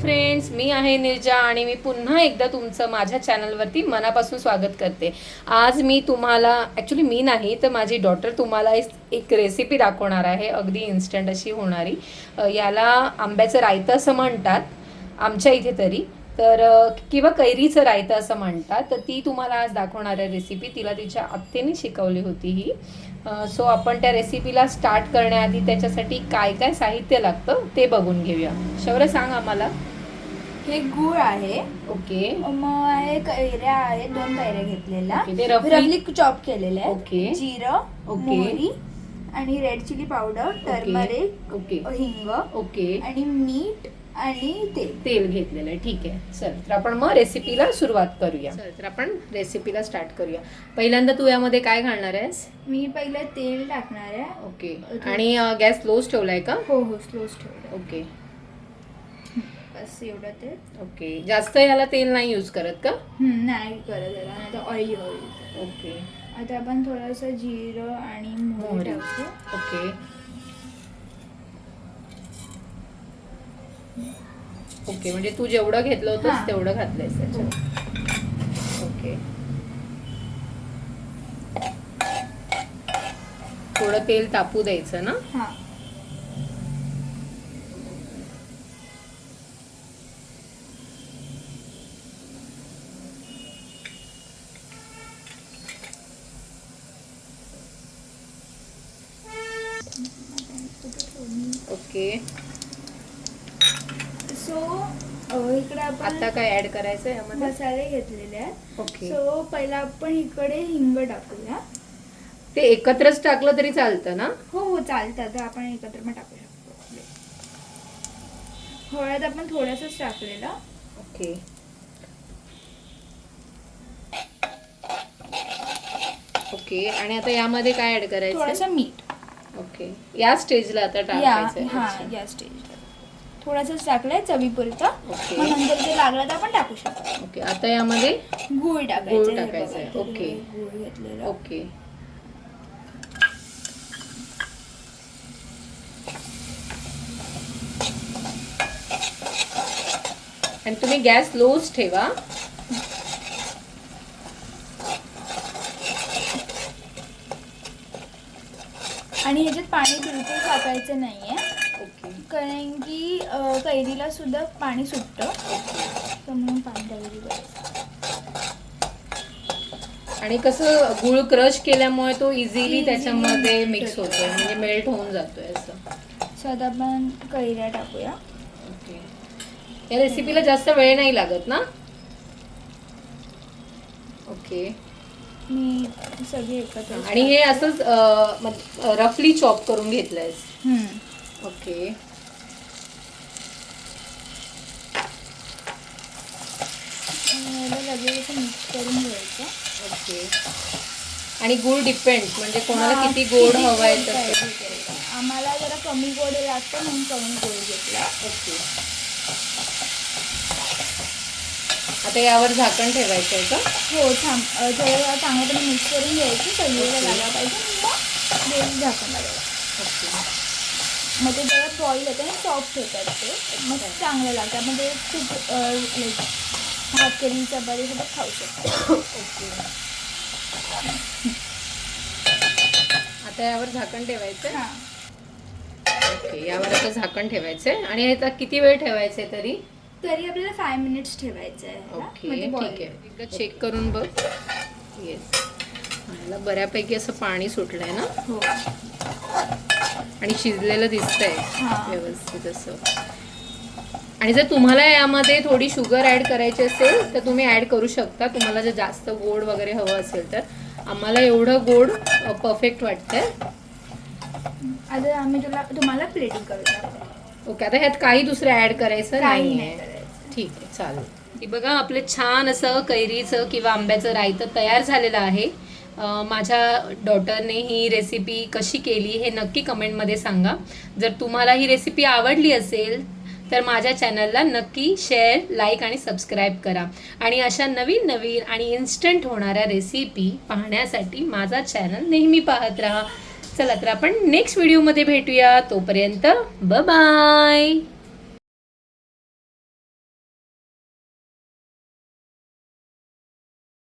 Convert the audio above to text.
Friends, मी आहे निर्जा आणि मी पुन्हा एकदा तुमचं माझ्या चॅनलवरती मनापासून स्वागत करते। आज मी तुम्हाला ॲक्च्युली मी नाही तर माझी डॉटर तुम्हाला एक रेसिपी दाखवणार आहे, अगदी इन्स्टंट अशी होणारी। याला आंब्याचं रायतं असं म्हणतात आमच्या इथे तरी, तर किंवा कैरीचं रायतं असं म्हणतात। तर ती तुम्हाला आज दाखवणार आहे रेसिपी। तिला तिच्या आत्तेने शिकवली होती ही। सो आपण त्या रेसिपीला स्टार्ट करण्याआधी त्याच्यासाठी काय काय साहित्य लागतं ते बघून घेऊया। शौर्य सांग आम्हाला। हे गूळ आहे, ओके, मग आहे कैऱ्या आहे, 2 कैऱ्या घेतलेल्या, ते रफली चॉप केलेल्या आहेत, ओके, जिरं, ओके, मोहरी आणि red chili powder, turmeric, okay, हिंग, ओके आणि मीठ आणि तेल घेतलेलं आहे। ठीक आहे, चल तर आपण मग रेसिपीला सुरुवात करूया। चल तर आपण रेसिपीला स्टार्ट करूया। पहिल्यांदा तू यामध्ये काय घालणार आहेस? मी पहिलं तेल टाकणार आहे। ओके, आणि गॅस स्लोच ठेवलाय का? हो हो, स्लोच ठेवलं। ओके, बस एवढं तेल। ओके, जास्त याला तेल नाही यूज करत का? नाही करत याला, नाही तर ऑइली ऑइल। ओके, आता आपण थोडंसं जिरं आणि मोहरी टाकू। ओके, ओके, म्हणजे तू जेवढं घेतलं होतं तेवढं घातलंयस त्याच्यात। ओके, थोडं तेल तापू द्यायचं ना? हां, ओके, सो इकडे आपण आता काय ऍड करायचं यामध्ये? मसाले घेतलेले आहेत। ओके, सो पहिला आपण इकडे हिंग टाकूया। ते एकत्रच टाकलं तरी चालतं ना? हो हो, चालतं, तर आपण एकत्र पण टाकू शकतो। हळद आपण थोडंसंच टाकलेलं। ओके, ओके, आणि आता यामध्ये काय ऍड करायचं? थोडंसं मीठ ओके, या स्टेजला आता टाकायचं? हां, या स्टेजला थोडंसंच टाकलंय चवीपुरतं। ओके, मग नंतर जे लागलं तर आपण टाकू शकतो। ओके, आता यामध्ये गूळ टाकायचं। गूळ हे टाकायचं बघा, आहे। इथे ओके, गूळ घेतलेलं। ओके, आणि तुम्ही गॅस लोच ठेवा। आणि ह्याच्यात पाणी बिलकुल टाकायचं नाहीये, ओके, कारण की कैरीला सुद्धा पाणी सुटतं, तर म्हणून पाणी टाकायची गरज। आणि कसं गुळ क्रश केल्यामुळे तो इझिली त्याच्यामध्ये मिक्स होतोय, म्हणजे मेल्ट होऊन जातोय असं। सो आता आपण कैऱ्या टाकूया। ओके, या रेसिपीला जास्त वेळ नाही लागत ना? ओके, मी सगळे एकत्र आणि हे असंच रफली चॉप करून घेतलंयस? ओके, लगेच मिक्स करून घ्यायचं। ओके, आणि गुळ डिपेंड, म्हणजे कोणाला किती गोड हवाय तसं? आम्हाला जरा कमी गोड लागतं म्हणून कमी गोड घेतला। ओके, आता यावर झाकण ठेवायचं आहे का? हो, थोडं चांगल्यापणे मिक्स करून घ्यायची, सगळीला लागायला पाहिजे, मग झाकण लागायला। ओके, मग ते जरा बॉईल होतं आणि सॉफ्ट होतात, ते मग चांगलं लागतं। मग ते खूप लाईक भाकरी चपातीसोबत खाऊ शकतो। ओके, आता यावर झाकण ठेवायचं? हां, ओके, यावर आता झाकण ठेवायचंय। आणि हे आता किती वेळ ठेवायचंय तरी? तरी आपल्याला 5 मिनिट्स ठेवायचं आहे। ओके, ठीक आहे, एकदा चेक करून बघ। येस, याला बऱ्यापैकी असं पाणी सुटलंय ना? हो, आणि शिजलेलं दिसतंय हां। व्यवस्थित असं। आणि जर तुम्हाला यामध्ये थोडी शुगर ऍड करायची असेल तर तुम्ही ऍड करू शकता, तुम्हाला जर जास्त गोड वगैरे हवं असेल तर। आम्हाला एवढं गोड परफेक्ट वाटतंय। आता आम्ही तुम्हाला प्लेटिंग करू शकतो। ओके, आता ह्यात काही दुसरं ऍड करायचं काही नाहीये? नाही करायचं। ठीक आहे, चालेल। हे बघा, आपलं छान असं कैरीचं किंवा आंब्याचं रायतं तयार झालेलं आहे। माझ्या डॉटरने ही रेसिपी कशी केली हे नक्की कमेंटमध्ये सांगा। जर तुम्हाला ही रेसिपी आवडली असेल तर माझ्या चॅनलला नक्की शेअर, लाईक आणि सबस्क्राईब करा। आणि अशा नवीन नवीन आणि इन्स्टंट होणाऱ्या रेसिपी पाहण्यासाठी माझा चॅनल नेहमी पाहत राहा। चला तर आपण नेक्स्ट व्हिडिओमध्ये भेटूया, तोपर्यंत बाय बाय।